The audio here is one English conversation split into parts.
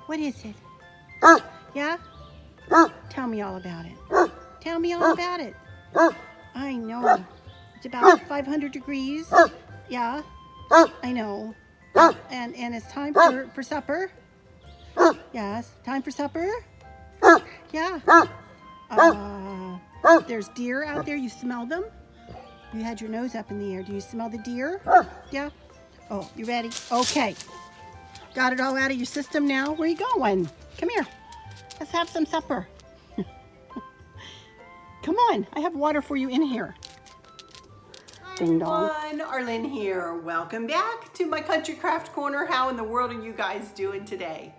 What is it? Yeah? Tell me all about it. Tell me all about it. I know. It's about 500 degrees. Yeah, I know. And it's time for supper. Yes, time for supper. Yeah. There's deer out there. You smell them? You had your nose up in the air. Do you smell the deer? Yeah. Oh, you ready? Okay. Got it all out of your system now? Where are you going? Come here. Let's have some supper. Come on. I have water for you in here. Ding dong. Hi everyone, Arlynn here. Welcome back to my Country Craft Corner. How in the world are you guys doing today?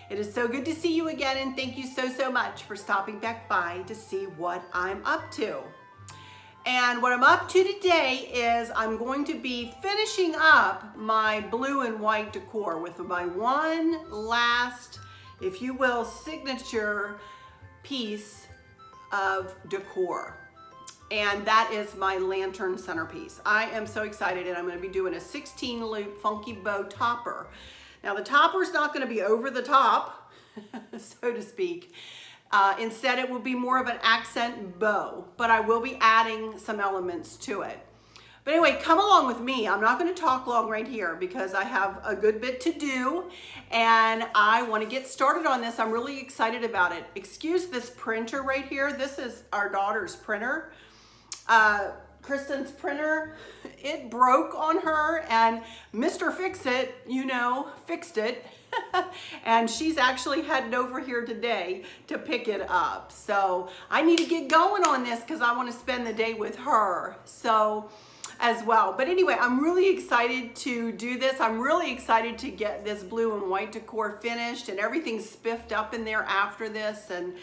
It is so good to see you again, and thank you so much for stopping back by to see what I'm up to. And what I'm up to today is I'm going to be finishing up my blue and white decor with my one last, if you will, signature piece of decor. And that is my lantern centerpiece. I am so excited, and I'm going to be doing a 16 loop funky bow topper. Now the topper is not going to be over the top, so to speak. Instead, it will be more of an accent bow, but I will be adding some elements to it. But anyway, come along with me. I'm not going to talk long right here because I have a good bit to do and I want to get started on this. I'm really excited about it. Excuse this printer right here. This is our daughter's printer. Kristen's printer, it broke on her, and Mr. Fix-It, you know, fixed it. And she's actually heading over here today to pick it up. So I need to get going on this because I want to spend the day with her. So as well. But anyway, I'm really excited to do this. I'm really excited to get this blue and white decor finished, and everything's spiffed up in there after this. And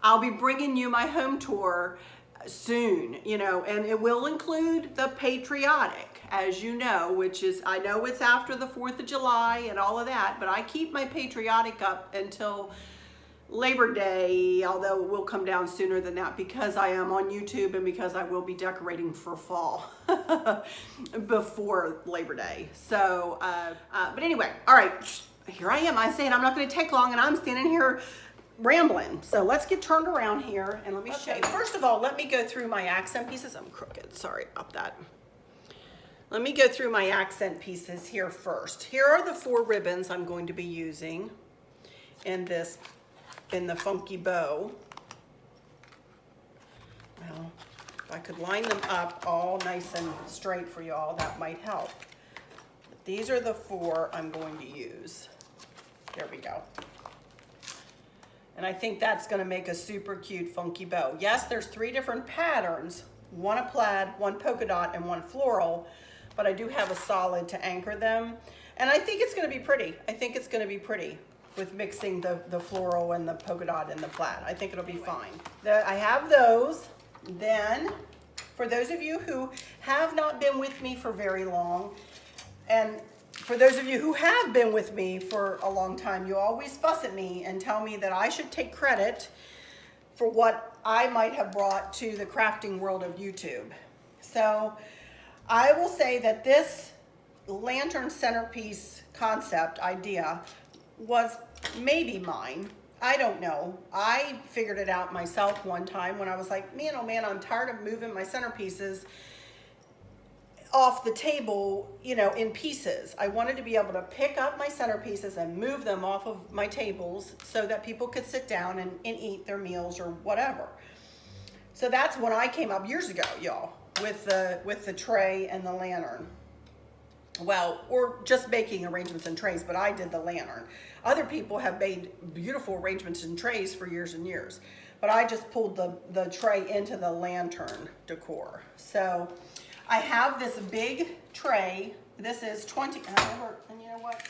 I'll be bringing you my home tour soon, you know, and it will include the patriotic, as you know, which is, I know it's after the 4th of July and all of that, but I keep my patriotic up until Labor Day, although it will come down sooner than that because I am on YouTube and because I will be decorating for fall before Labor Day. So, but anyway, all right, here I am. I said I'm not going to take long, and I'm standing here rambling. So let's get turned around here and let me show you. First of all, let me go through my accent pieces. I'm crooked, sorry about that. Let me go through my accent pieces here first. Here are the 4 ribbons I'm going to be using in this, in the funky bow. Well, if I could line them up all nice and straight for y'all, that might help. But these are the 4 I'm going to use. There we go. And I think that's going to make a super cute funky bow. Yes, there's 3 different patterns, one a plaid, one polka dot, and one floral, but I do have a solid to anchor them. And I think it's going to be pretty. I think it's going to be pretty with mixing the floral and the polka dot and the plaid. I think it'll be fine. I have those. Then, for those of you who have not been with me for very long, and for those of you who have been with me for a long time, you always fuss at me and tell me that I should take credit for what I might have brought to the crafting world of YouTube. So I will say that this lantern centerpiece concept idea was maybe mine. I don't know. I figured it out myself one time when I was like, man, oh man, I'm tired of moving my centerpieces off the table, you know, in pieces. I wanted to be able to pick up my centerpieces and move them off of my tables so that people could sit down and eat their meals or whatever. So that's when I came up years ago, y'all, with the tray and the lantern. Well, or just making arrangements in trays, but I did the lantern. Other people have made beautiful arrangements in trays for years and years, but I just pulled the tray into the lantern decor. So I have this big tray. This is 20, and you know what?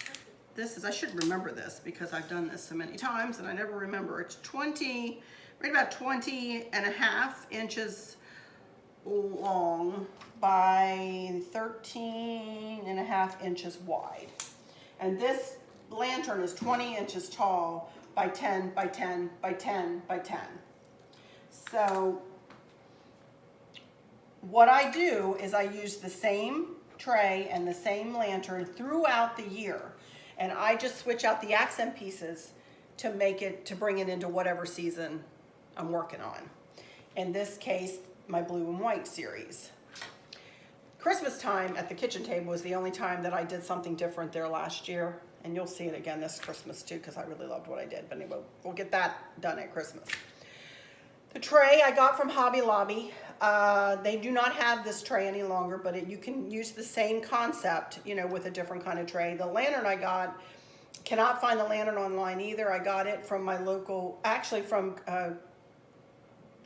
this is, I should remember this because I've done this so many times and I never remember. It's 20, right about 20.5 inches long by 13.5 inches wide. And this lantern is 20 inches tall by 10 by 10 by 10 by 10. So what I do is I use the same tray and the same lantern throughout the year. And I just switch out the accent pieces to make it, to bring it into whatever season I'm working on. In this case, my blue and white series. Christmas time at the kitchen table was the only time that I did something different there last year. And you'll see it again this Christmas too, because I really loved what I did. But anyway, we'll get that done at Christmas. The tray I got from Hobby Lobby. They do not have this tray any longer, but you can use the same concept, you know, with a different kind of tray. The lantern I got, cannot find the lantern online either. I got it from my local, actually from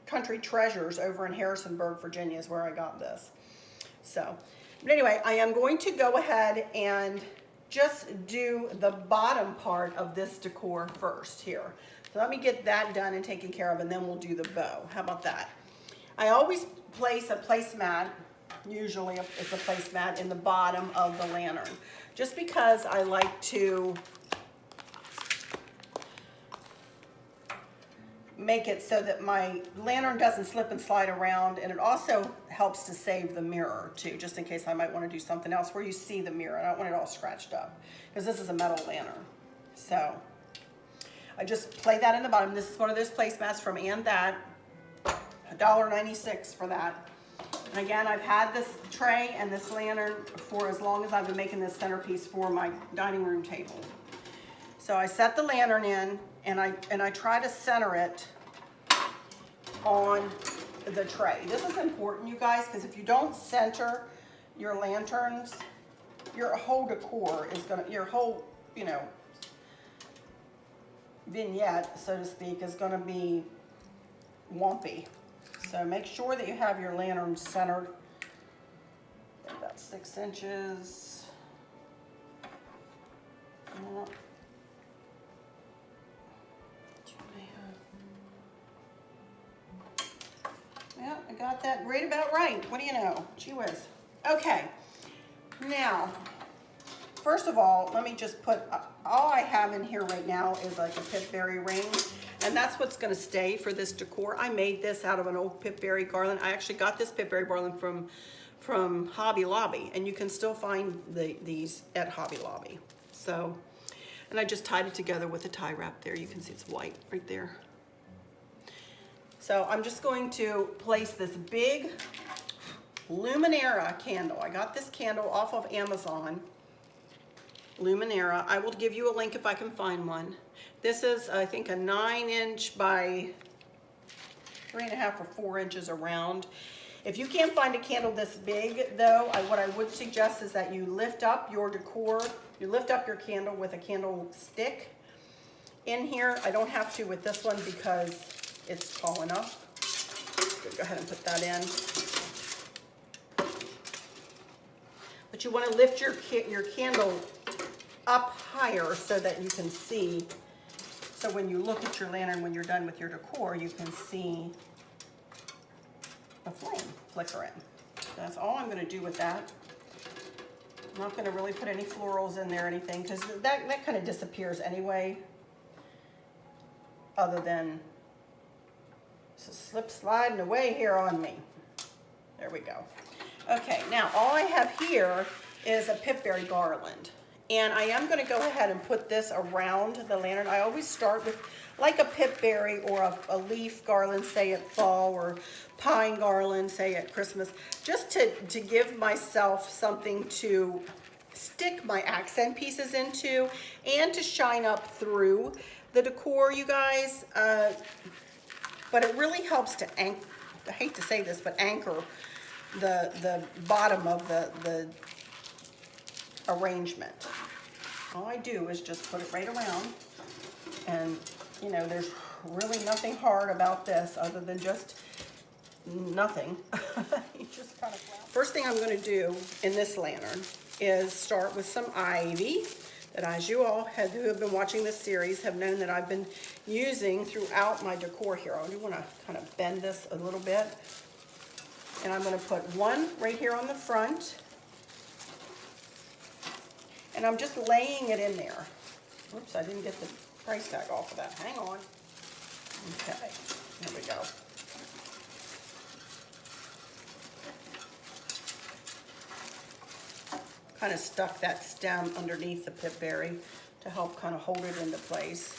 Country Treasures over in Harrisonburg, Virginia is where I got this. So, but anyway, I am going to go ahead and just do the bottom part of this decor first here. So let me get that done and taken care of, and then we'll do the bow. How about that? I always place a placemat, usually it's a placemat in the bottom of the lantern, just because I like to make it so that my lantern doesn't slip and slide around, and it also helps to save the mirror too, just in case I might want to do something else where you see the mirror. I don't want it all scratched up because this is a metal lantern. So I just play that in the bottom. This is one of those placemats from And That, $1.96 for that. And again, I've had this tray and this lantern for as long as I've been making this centerpiece for my dining room table. So I set the lantern in, and I try to center it on the tray. This is important, you guys, because if you don't center your lanterns, your whole decor is gonna, your whole, you know, vignette, so to speak, is gonna be wumpy. So make sure that you have your lantern centered about 6 inches. Yeah, I got that right about right. What do you know? Gee whiz. Okay, now, first of all, let me just put, all I have in here right now is like a pipberry ring, and that's what's gonna stay for this decor. I made this out of an old pipberry garland. I actually got this pipberry garland from Hobby Lobby, and you can still find these at Hobby Lobby. So, and I just tied it together with a tie wrap there. You can see it's white right there. So I'm just going to place this big Luminera candle. I got this candle off of Amazon. Luminera. I will give you a link if I can find one. This is, I think, a 9-inch by 3.5 or 4 inches around. If you can't find a candle this big, though, what I would suggest is that you lift up your decor. You lift up your candle with a candle stick in here. I don't have to with this one because it's tall enough. Go ahead and put that in. But you want to lift your candle up higher so that you can see. So when you look at your lantern, when you're done with your decor, you can see the flame flickering. That's all I'm going to do with that. I'm not going to really put any florals in there or anything because that kind of disappears anyway, other than slip sliding away here on me. There we go. Okay, now all I have here is a pipberry garland. And I am going to go ahead and put this around the lantern. I always start with like a pipberry or a leaf garland, say at fall, or pine garland, say at Christmas, just to give myself something to stick my accent pieces into and to shine up through the decor, you guys. But it really helps to anchor, I hate to say this, but anchor the bottom of the arrangement. All I do is just put it right around, and you know, there's really nothing hard about this other than just nothing. You just kind of, first thing I'm going to do in this lantern is start with some ivy that, as you all who have been watching this series have known, that I've been using throughout my decor here. I do want to kind of bend this a little bit. And I'm going to put one right here on the front. And I'm just laying it in there. Oops, I didn't get the price tag off of that. Hang on. Okay, there we go. Kind of stuck that stem underneath the pipberry to help kind of hold it into place.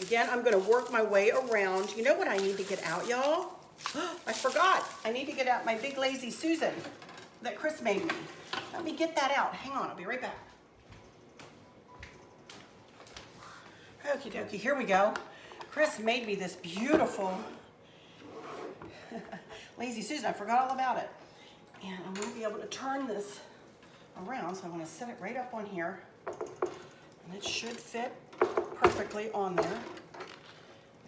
Again, I'm going to work my way around. You know what I need to get out, y'all? I forgot. I need to get out my big lazy Susan that Chris made me. Let me get that out. Hang on, I'll be right back. Okie dokie, here we go. Chris made me this beautiful lazy Susan. I forgot all about it. And I'm going to be able to turn this around, so I'm going to set it right up on here, and it should fit perfectly on there.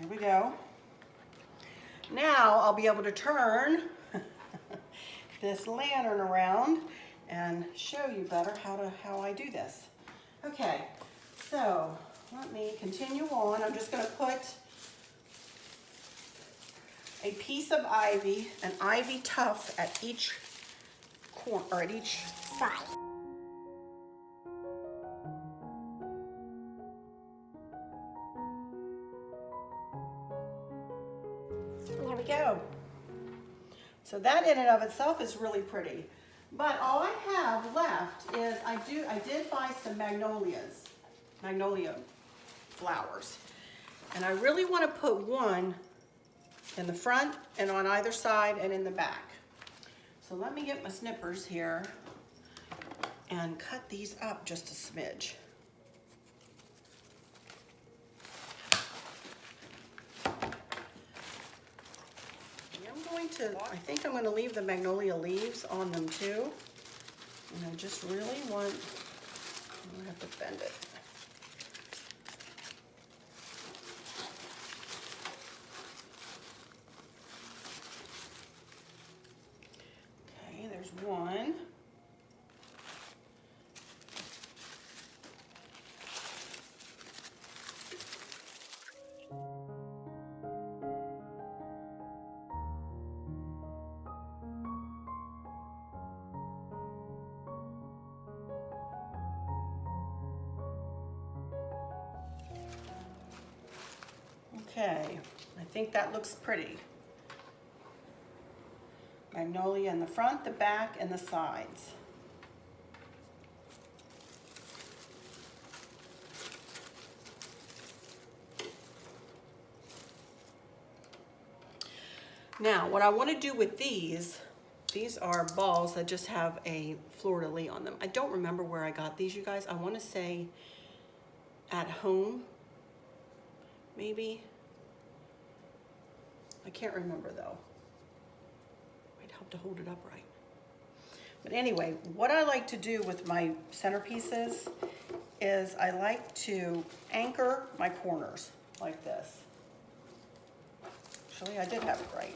There we go. Now I'll be able to turn this lantern around and show you better how I do this. Okay, so let me continue on. I'm just going to put a piece of ivy, an ivy tuft at each corner, or at each side. There we go. So that in and of itself is really pretty. But all I have left is I did buy some magnolia flowers. And I really want to put one in the front and on either side and in the back. So let me get my snippers here and cut these up just a smidge. I think I'm going to leave the magnolia leaves on them too. And I just really want, I'm going to have to bend it. Okay, there's one. Okay, I think that looks pretty. Magnolia in the front, the back, and the sides. Now, what I want to do with these are balls that just have a fleur-de-lis on them. I don't remember where I got these, you guys. I want to say at home, maybe. I can't remember though. Might help to hold it upright. But anyway, what I like to do with my centerpieces is I like to anchor my corners like this. Actually, I did have it right.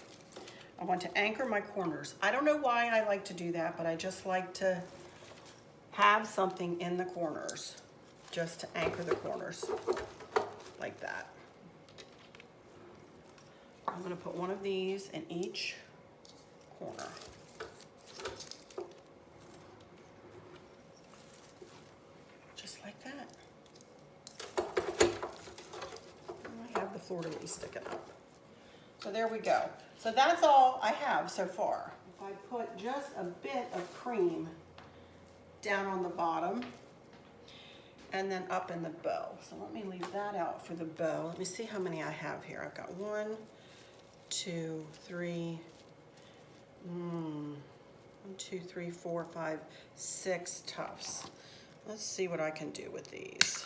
I want to anchor my corners. I don't know why I like to do that, but I just like to have something in the corners, just to anchor the corners like that. I'm going to put one of these in each corner. Just like that. And I have the fleur-de-lis sticking up. So there we go. So that's all I have so far. If I put just a bit of cream down on the bottom and then up in the bow. So let me leave that out for the bow. Let me see how many I have here. I've got 1, 2, 3, 1, 2, 3, 4, 5, 6 tufts. Let's see what I can do with these.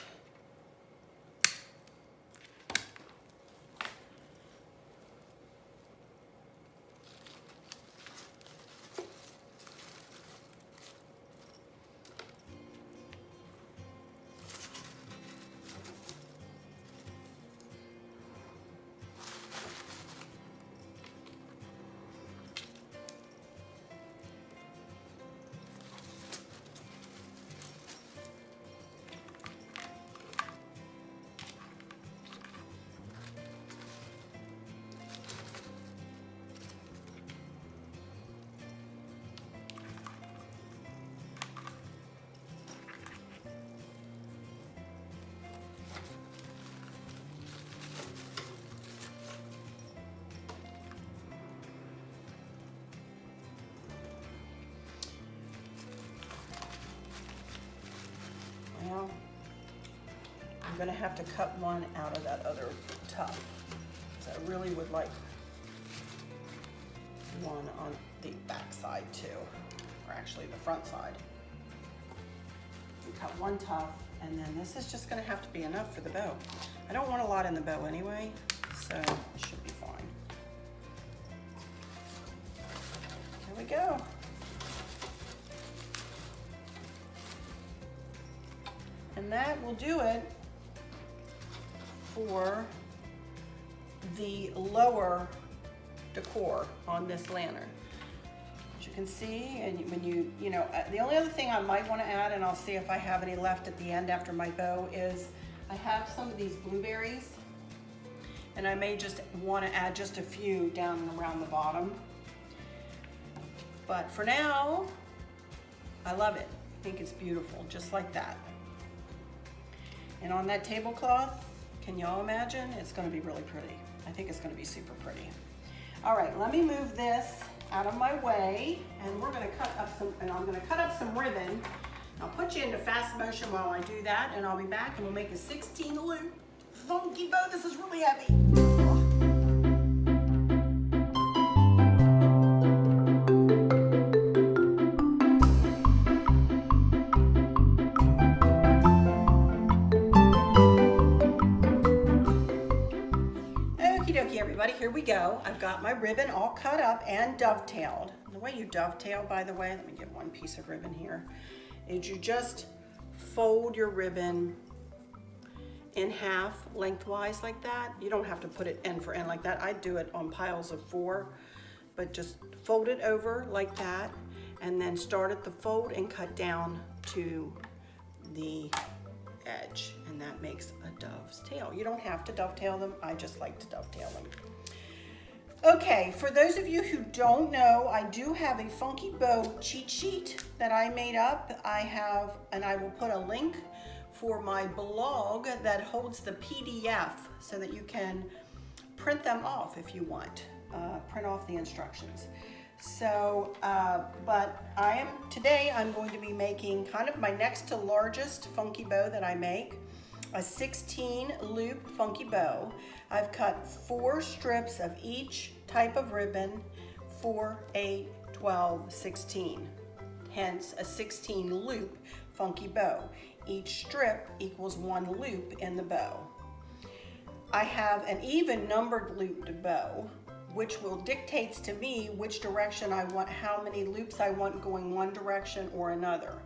I'm gonna have to cut one out of that other tuft. So I really would like one on the back side too, or actually the front side. We cut one tuft, and then this is just gonna have to be enough for the bow. I don't want a lot in the bow anyway, so it should be fine. Here we go. And that will do it for the lower decor on this lantern. As you can see, and when you know, the only other thing I might want to add, and I'll see if I have any left at the end after my bow, is I have some of these blueberries, and I may just want to add just a few down and around the bottom. But for now, I love it. I think it's beautiful, just like that. And on that tablecloth, can y'all imagine? It's gonna be really pretty. I think it's gonna be super pretty. All right, let me move this out of my way, and we're gonna cut up some, and I'm gonna cut up some ribbon. I'll put you into fast motion while I do that, and I'll be back and we'll make a 16 loop funky bow. This is really heavy. Everybody, here we go. I've got my ribbon all cut up and dovetailed. The way you dovetail, by the way, let me get one piece of ribbon here, is you just fold your ribbon in half lengthwise like that. You don't have to put it end for end like that. I do it on piles of 4, but just fold it over like that, and then start at the fold and cut down to the edge, and that makes a dove's tail. You don't have to dovetail them. I just like to dovetail them. Okay, for those of you who don't know, I do have a funky bow cheat sheet that I made up. I have, and I will put a link for my blog that holds the PDF so that you can print them off if you want. Print off the instructions. So, but today I'm going to be making kind of my next to largest funky bow that I make, a 16 loop funky bow. I've cut 4 strips of each type of ribbon, 4, 8, 12, 16. Hence a 16 loop funky bow. Each strip equals 1 loop in the bow. I have an even numbered looped bow, which will dictates to me which direction I want, how many loops I want going one direction or another.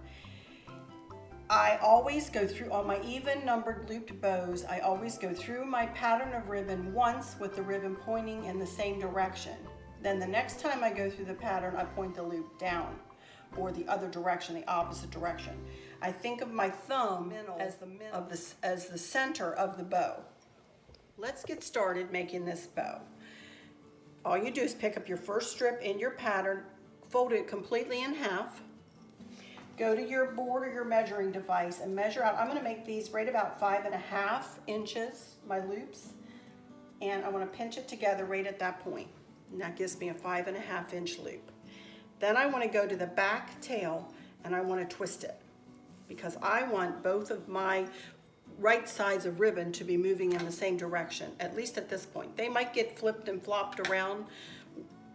I always go through, on my even numbered looped bows, I always go through my pattern of ribbon once with the ribbon pointing in the same direction. Then the next time I go through the pattern, I point the loop down or the other direction, the opposite direction. I think of my thumb as the center of the bow. Let's get started making this bow. All you do is pick up your first strip in your pattern, fold it completely in half, go to your board or your measuring device and measure out. I'm gonna make these right about 5.5 inches, my loops, and I wanna pinch it together right at that point. And that gives me a 5.5 inch loop. Then I wanna go to the back tail and I wanna twist it because I want both of my right sides of ribbon to be moving in the same direction, at least at this point. They might get flipped and flopped around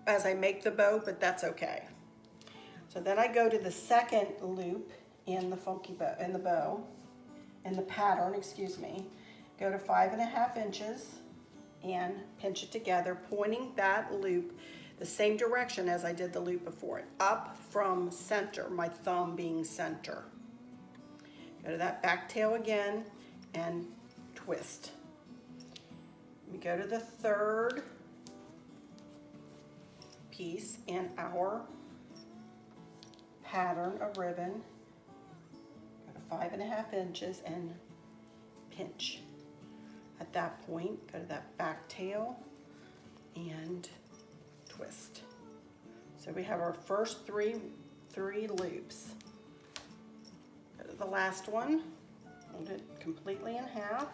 as I make the bow, but that's okay. So then I go to the second loop in the funky bow, in the pattern, excuse me. Go to 5.5 inches and pinch it together, pointing that loop the same direction as I did the loop before it, up from center, my thumb being center. Go to that back tail again and twist. We go to the third piece in our pattern of ribbon. Go to 5.5 inches and pinch. At that point, go to that back tail and twist. So we have our first three loops. Go to the last one, hold it completely in half.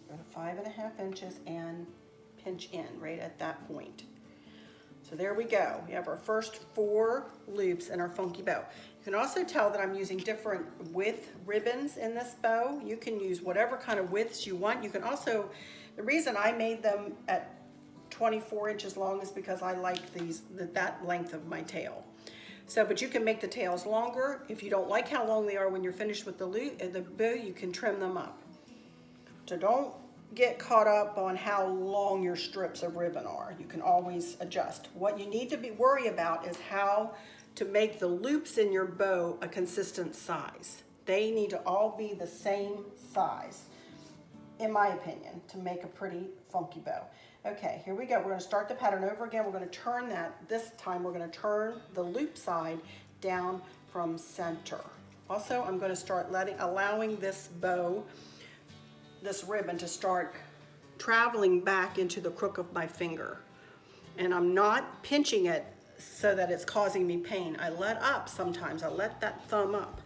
Go to 5.5 inches and pinch in right at that point. So there we go. We have our first 4 loops in our funky bow. You can also tell that I'm using different width ribbons in this bow. You can use whatever kind of widths you want. You can also, the reason I made them at 24 inches long is because I like that length of my tail. So, but you can make the tails longer. If you don't like how long they are when you're finished with the bow, you can trim them up. So don't get caught up on how long your strips of ribbon are. You can always adjust. What you need to worry about is how to make the loops in your bow a consistent size. They need to all be the same size, in my opinion, to make a pretty funky bow. Okay, here we go. We're going to start the pattern over again. We're going to turn that, this time we're going to turn the loop side down from center. Also, I'm going to start allowing this bow, this ribbon, to start traveling back into the crook of my finger. And I'm not pinching it so that it's causing me pain. I let up sometimes. I let that thumb up,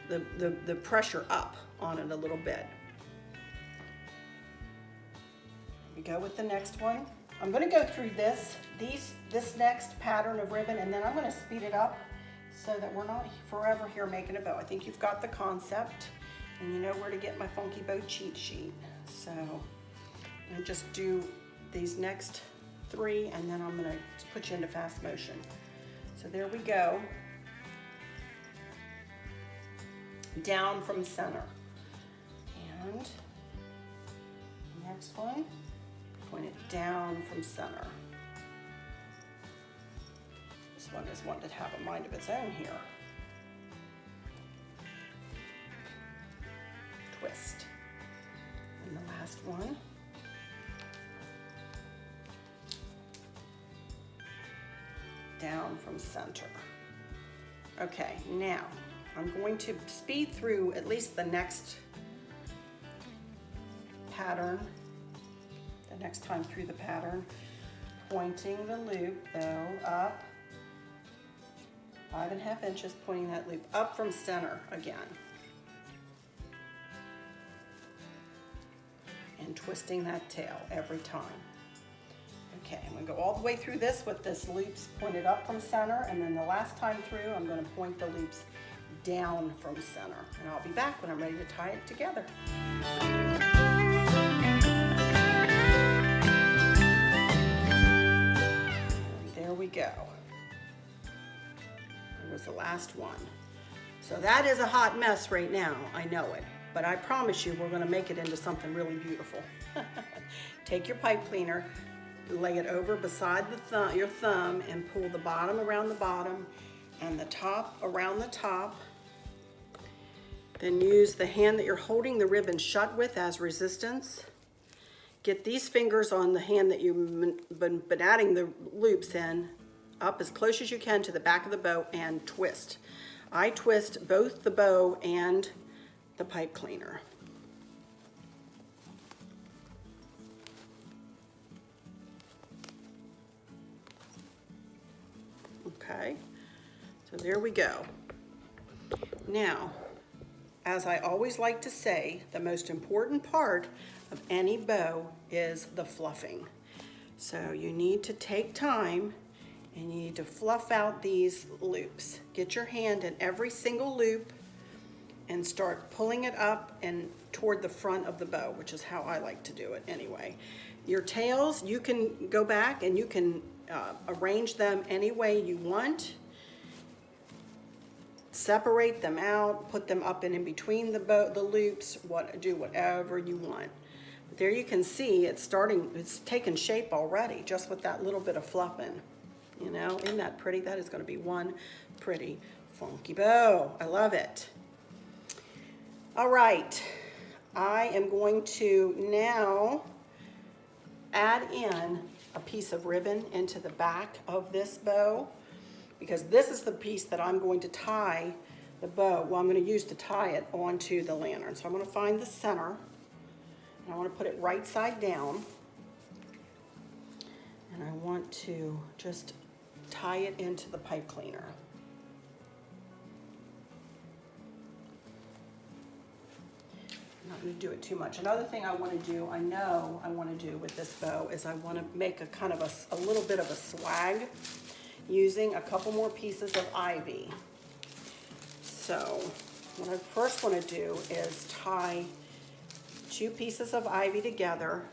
the pressure up on it a little bit. We go with the next one. I'm going to go through this next pattern of ribbon, and then I'm going to speed it up so that we're not forever here making a bow. I think you've got the concept and you know where to get my funky bow cheat sheet. So I'm going to just do these next 3 and then I'm going to put you into fast motion. So there we go. Down from center. And the next one. Point it down from center. This one is one to have a mind of its own here. Twist. And the last one. Down from center. Okay, now I'm going to speed through at least the next pattern. Next time through the pattern, pointing the loop though up 5.5 inches, pointing that loop up from center again, and twisting that tail every time. Okay, I'm going to go all the way through this with this loops pointed up from center, and then the last time through I'm going to point the loops down from center, and I'll be back when I'm ready to tie it together. There we go. It was the last one. So that is a hot mess right now, I know it, but I promise you we're going to make it into something really beautiful. Take your pipe cleaner, lay it over beside your thumb, and pull the bottom around the bottom and the top around the top. Then use the hand that you're holding the ribbon shut with as resistance. Get these fingers on the hand that you've been adding the loops in, up as close as you can to the back of the bow, and twist. I twist both the bow and the pipe cleaner. Okay, so there we go. Now, as I always like to say, the most important part of any bow is the fluffing. So you need to take time and you need to fluff out these loops. Get your hand in every single loop and start pulling it up and toward the front of the bow, which is how I like to do it anyway. Your tails, you can go back and you can arrange them any way you want. Separate them out, put them up and in between the loops, do whatever you want. But there you can see it's taken shape already just with that little bit of fluffing. You know, isn't that pretty? That is going to be one pretty funky bow. I love it. All right, I am going to now add in a piece of ribbon into the back of this bow, because this is the piece that I'm going to tie the bow, well, I'm going to use to tie it onto the lantern. So I'm going to find the center, and I want to put it right side down, and I want to just tie it into the pipe cleaner. And not going to do it too much. Another thing I want to do, I know I want to do with this bow is I want to make a kind of a little bit of a swag using a couple more pieces of ivy. So what I first want to do is tie 2 pieces of ivy together,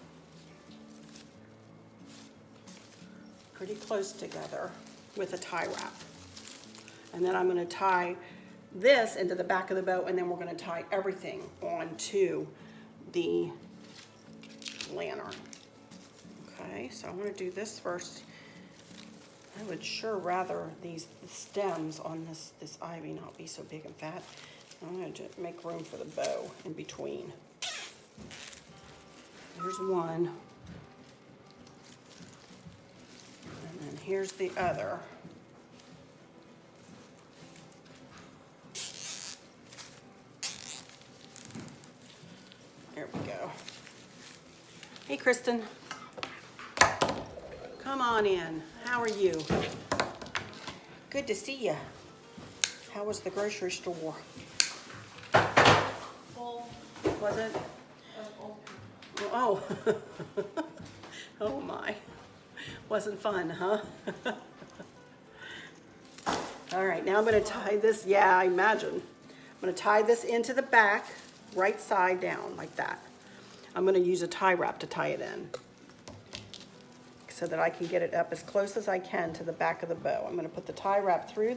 pretty close together, with a tie wrap. And then I'm going to tie this into the back of the bow, and then we're going to tie everything onto the lantern. Okay, so I'm going to do this first. I would sure rather these stems on this ivy not be so big and fat. I'm going to make room for the bow in between. Here's one. And then here's the other. There we go. Hey, Kristen. Come on in. How are you? Good to see you. How was the grocery store? Full. Was it? Oh. Oh my. Wasn't fun, huh? All right, now I'm going to tie this. Yeah, I imagine. I'm going to tie this into the back, right side down, like that. I'm going to use a tie wrap to tie it in, so that I can get it up as close as I can to the back of the bow. I'm going to put the tie wrap through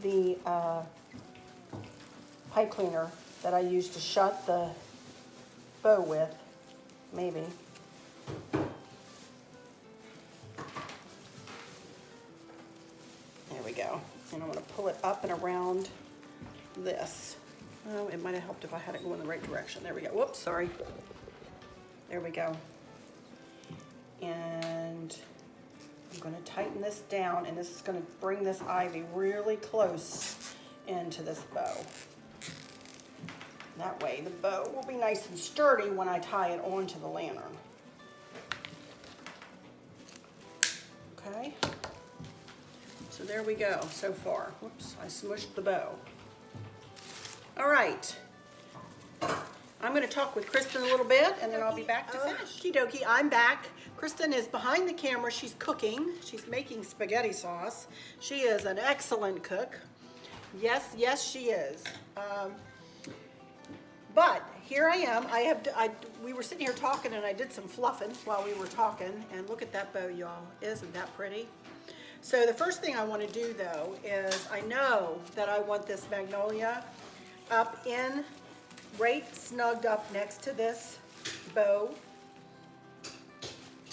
the pipe cleaner that I used to shut the bow with, maybe. There we go. And I'm going to pull it up and around this. Oh, it might have helped if I had it go in the right direction. There we go. Whoops, sorry. There we go. And I'm going to tighten this down, and this is going to bring this ivy really close into this bow. That way the bow will be nice and sturdy when I tie it onto the lantern. Okay, so there we go so far. Whoops, I smushed the bow. All right. I'm going to talk with Kristen a little bit, and then I'll be back to finish. Okie dokie, I'm back. Kristen is behind the camera. She's cooking. She's making spaghetti sauce. She is an excellent cook. Yes, yes, she is. But here I am. We were sitting here talking, and I did some fluffing while we were talking. And look at that bow, y'all. Isn't that pretty? So the first thing I want to do, though, is I know that I want this magnolia up in, right snugged up next to this bow.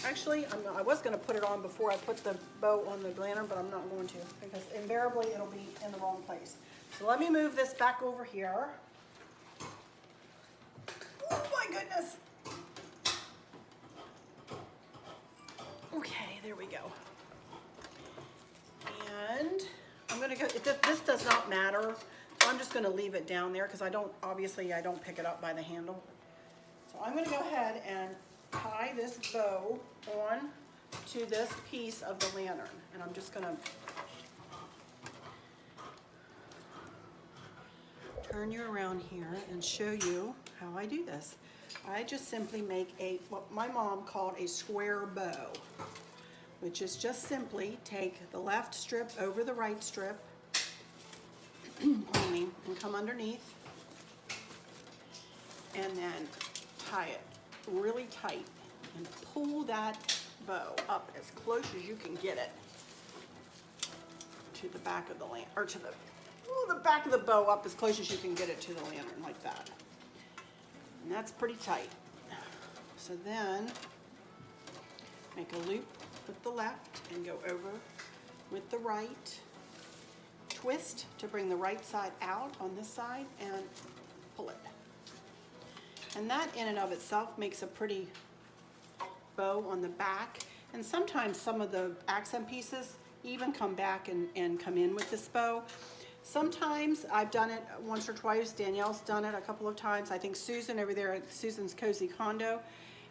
Actually, I was going to put it on before I put the bow on the lantern, but I'm not going to, because invariably it'll be in the wrong place. So let me move this back over here. Oh my goodness. Okay, there we go. And I'm going to go, this does not matter. So I'm just going to leave it down there because obviously I don't pick it up by the handle. So I'm going to go ahead and tie this bow on to this piece of the lantern. And I'm just going to turn you around here and show you how I do this. I just simply make what my mom called a square bow, which is just simply take the left strip over the right strip, and come underneath, and then tie it really tight and pull that bow up as close as you can get it to the back of the lantern, or to the back of the bow up as close as you can get it to the lantern, like that. And that's pretty tight. So then make a loop with the left and go over with the right. Twist to bring the right side out on this side and pull it. And that in and of itself makes a pretty bow on the back. And sometimes some of the accent pieces even come back and come in with this bow. Sometimes I've done it once or twice. Danielle's done it a couple of times. I think Susan over there at Susan's Cozy Condo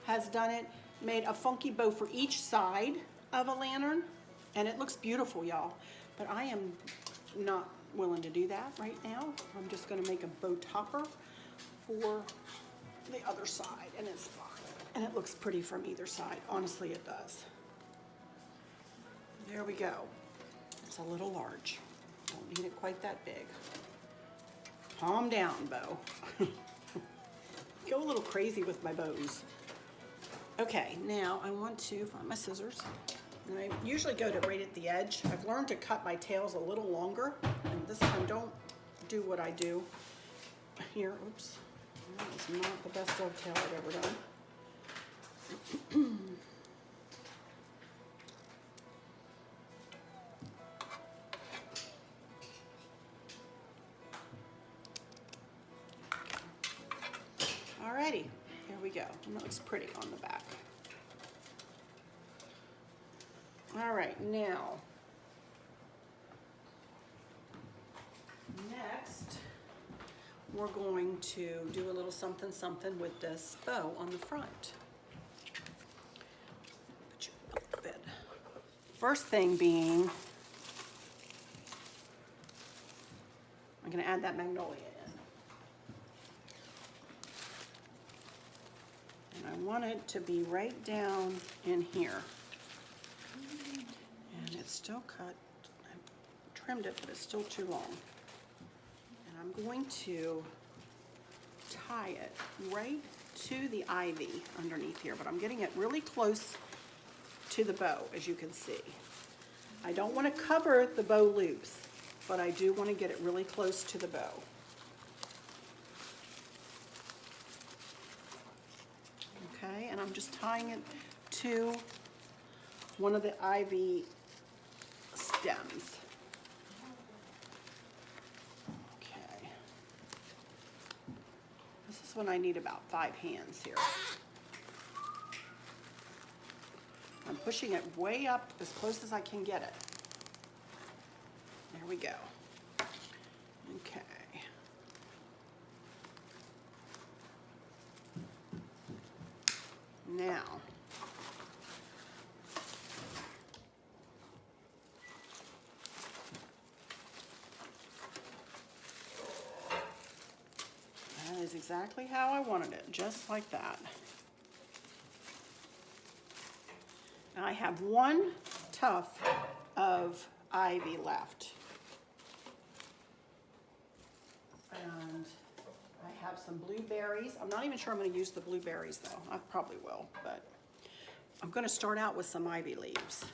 has done it. Made a funky bow for each side of a lantern. And it looks beautiful, y'all. But I am not willing to do that right now. I'm just going to make a bow topper for the other side, and it's fine. And it looks pretty from either side. Honestly, it does. There we go. It's a little large. Don't need it quite that big. Calm down, bow. Go a little crazy with my bows. Okay, now I want to find my scissors. And I usually go to right at the edge. I've learned to cut my tails a little longer. And this time, don't do what I do here. Oops. That was not the best dovetail I've ever done. Alrighty, here we go. And that looks pretty on the back. All right, now, next, we're going to do a little something something with this bow on the front. Put you a little bit. First thing being, I'm gonna add that magnolia in. And I want it to be right down in here. And it's still cut. I trimmed it, but it's still too long. And I'm going to tie it right to the ivy underneath here, but I'm getting it really close to the bow, as you can see. I don't want to cover the bow loops, but I do want to get it really close to the bow. Okay, and I'm just tying it to one of the ivy stems. Okay. This is when I need about 5 hands here. I'm pushing it way up as close as I can get it. There we go. Okay. Now, that is exactly how I wanted it, just like that. Now I have one tuft of ivy left. And I have some blueberries. I'm not even sure I'm going to use the blueberries though. I probably will, but I'm going to start out with some ivy leaves.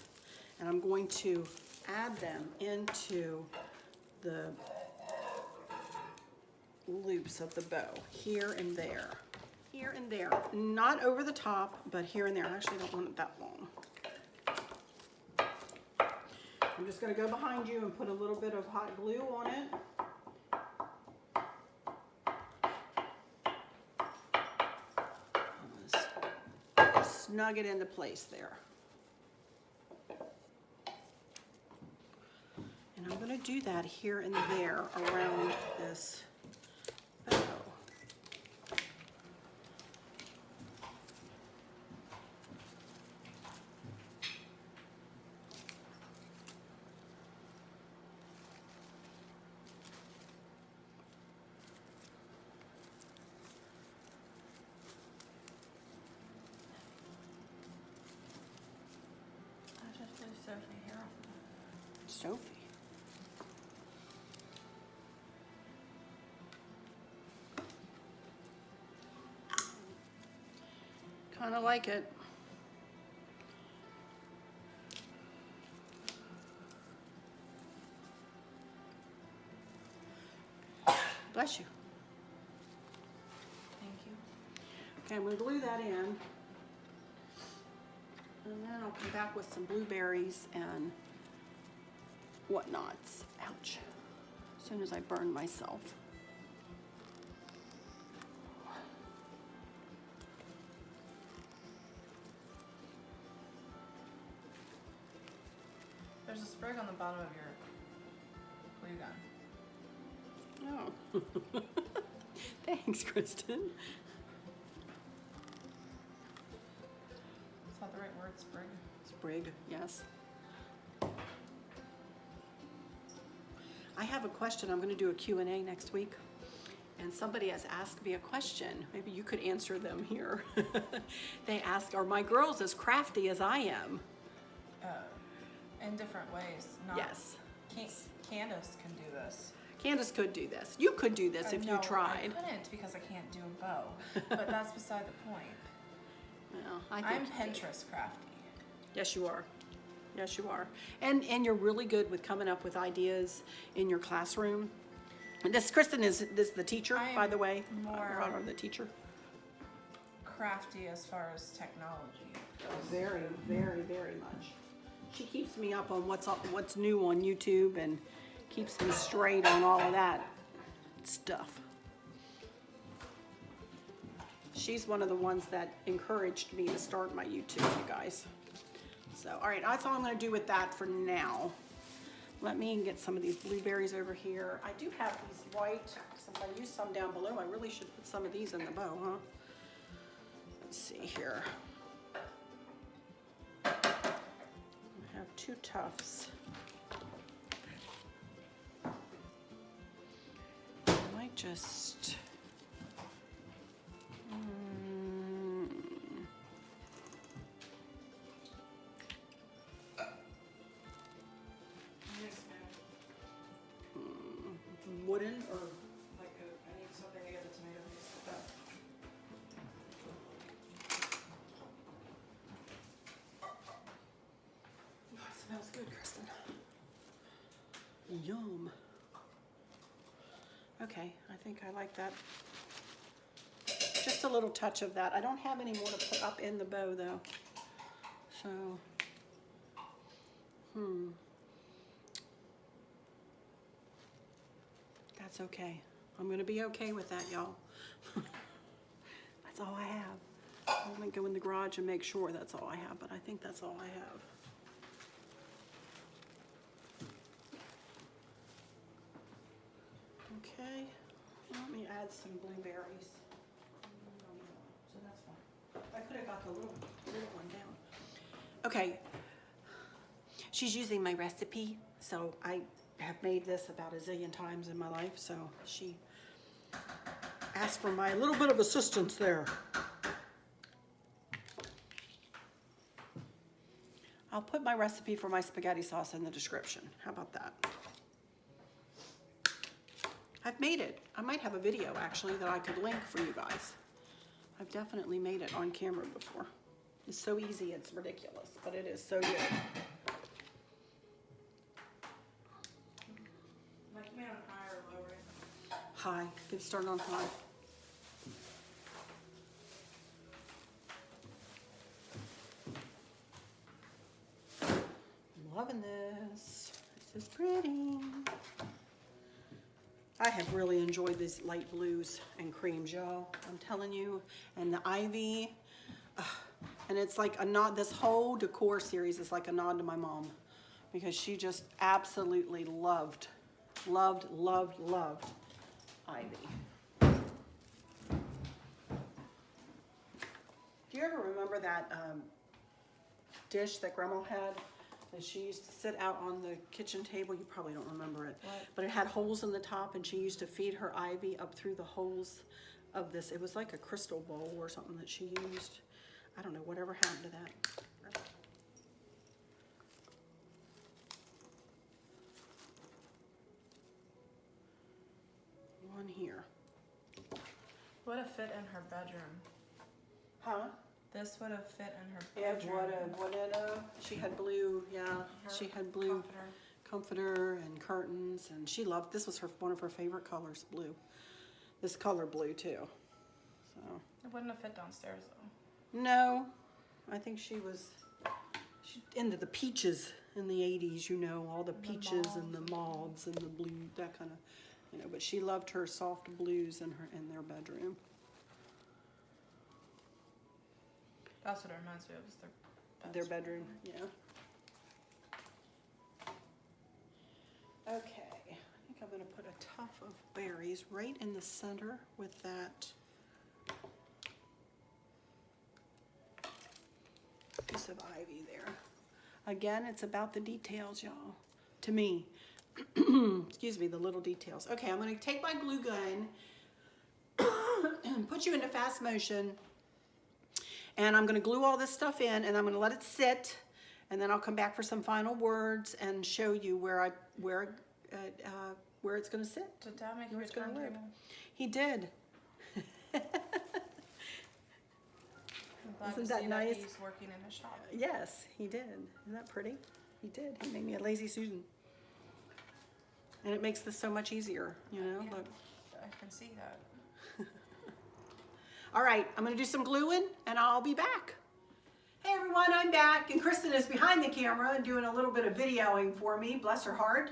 And I'm going to add them into the loops of the bow, here and there. Here and there. Not over the top, but here and there. I actually don't want it that long. I'm just going to go behind you and put a little bit of hot glue on it. Snug it into place there. And I'm going to do that here and there around this bow. Sophie here. Sophie. Kind of like it. Bless you. Thank you. Okay, I'm going to glue that in. And then I'll come back with some blueberries and whatnots. Ouch. As soon as I burn myself. There's a sprig on the bottom of your glue gun. Oh. Thanks, Kristen. Is that the right word, sprig? Sprig, yes. I have a question. I'm going to do a Q&A next week. And somebody has asked me a question. Maybe you could answer them here. They ask, are my girls as crafty as I am? In different ways. Yes. Candace can do this. Candace could do this. You could do this if you tried. I couldn't because I can't do a bow. But that's beside the point. Well, I think I'm Pinterest crafty. Yes, you are. Yes, you are. And you're really good with coming up with ideas in your classroom. And Kristen is the teacher, by the way. More the teacher. Crafty as far as technology goes. Very, very, very much. She keeps me up on what's new on YouTube and keeps me straight on all of that stuff. She's one of the ones that encouraged me to start my YouTube, you guys. So, all right, that's all I'm going to do with that for now. Let me get some of these blueberries over here. I do have these white, since I used some down below, I really should put some of these in the bow, huh? Let's see here. I have 2 tufts. I might just... wooden or Like I need something to get the tomato paste with that. oh, it smells good, Kristen. Yum. Okay, I think I like that. Just a little touch of that. I don't have any more to put up in the bow though. So, that's okay. I'm gonna be okay with that, y'all. That's all I have. I'm gonna go in the garage and make sure that's all I have, but I think that's all I have. Okay, let me add some blueberries. So that's fine. I could have got the little one down. Okay, she's using my recipe, so I have made this about a zillion times in my life, so she asked for my little bit of assistance there. I'll put my recipe for my spaghetti sauce in the description. How about that? I've made it. I might have a video actually that I could link for you guys. I've definitely made it on camera before. It's so easy, it's ridiculous, but it is so good. Like me on high or low, right? High. Get started on high. I'm loving this. This is pretty. I have really enjoyed these light blues and creams, y'all. I'm telling you. And the ivy. And it's like a nod. This whole decor series is like a nod to my mom. Because she just absolutely loved ivy. Do you ever remember that dish that Grandma had that she used to sit out on the kitchen table? You probably don't remember it. What? But it had holes in the top and she used to feed her ivy up through the holes of this. It was like a crystal bowl or something that she used. I don't know, whatever happened to that. One here. Would have fit in her bedroom. Huh? This would have fit in her It bedroom. would have. She had blue, yeah. Her She had blue comforter and curtains, and she loved, this was one of her favorite colors, blue. This color blue too. So. It wouldn't have fit downstairs though. No, I think she into the peaches in the 80s, you know, all the peaches and the mauves and the blue, that kind of, you know, but she loved her soft blues in their bedroom. That's what it reminds me of, is Their bedroom, yeah. Okay, I think I'm gonna put a tuft of berries right in the center with that piece of ivy there. Again, it's about the details, y'all. To me, excuse me, the little details. Okay, I'm gonna take my glue gun put you into fast motion. And I'm gonna glue all this stuff in and I'm gonna let it sit, and then I'll come back for some final words and show you where it's gonna sit. Did Dad make you Where it's gonna live. table? He did. I'm glad Isn't to that see nice? that he's working in a shop. Yes, he did. Isn't that pretty? He did. He made me a lazy Susan. And it makes this so much easier, you know? Yeah, Look. I can see that. All right, I'm gonna do some gluing and I'll be back. Hey everyone, I'm back, and Kristen is behind the camera and doing a little bit of videoing for me, bless her heart,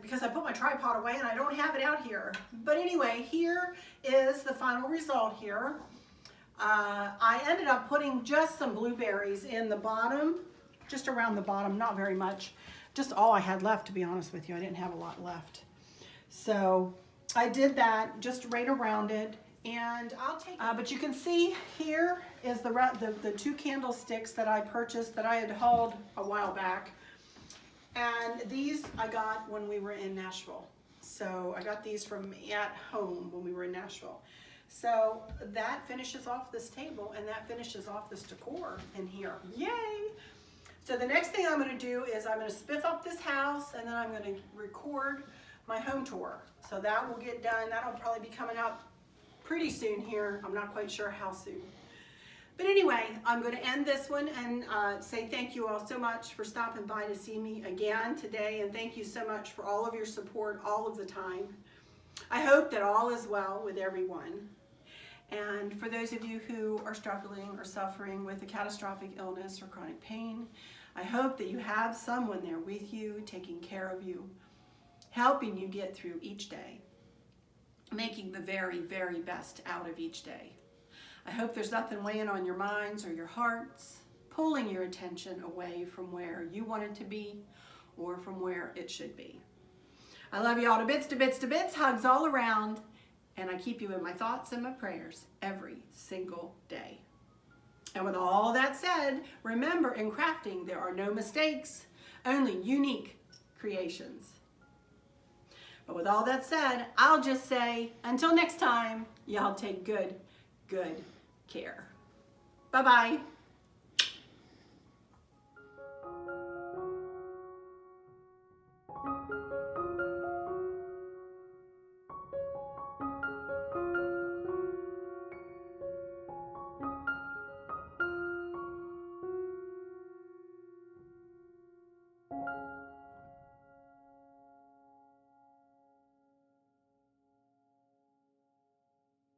because I put my tripod away and I don't have it out here. But anyway, here is the final result here. I ended up putting just some blueberries in the bottom, just around the bottom, not very much. Just all I had left, to be honest with you. I didn't have a lot left. So I did that just right around it. And I'll take but you can see here is the two candlesticks that I purchased that I had hauled a while back. And these I got when we were in Nashville. So I got these from at home when we were in Nashville. So that finishes off this table and that finishes off this decor in here. Yay! So the next thing I'm going to do is I'm going to spiff up this house and then I'm going to record my home tour. So that will get done. That'll probably be coming out pretty soon here. I'm not quite sure how soon. But anyway, I'm going to end this one and say thank you all so much for stopping by to see me again today. And thank you so much for all of your support all of the time. I hope that all is well with everyone. And for those of you who are struggling or suffering with a catastrophic illness or chronic pain, I hope that you have someone there with you, taking care of you, helping you get through each day, making the very, very best out of each day. I hope there's nothing weighing on your minds or your hearts, pulling your attention away from where you want it to be or from where it should be. I love you all to bits, to bits, to bits, hugs all around, and I keep you in my thoughts and my prayers every single day. And with all that said, remember, in crafting, there are no mistakes, only unique creations. But with all that said, I'll just say, until next time, y'all take good care. Bye-bye.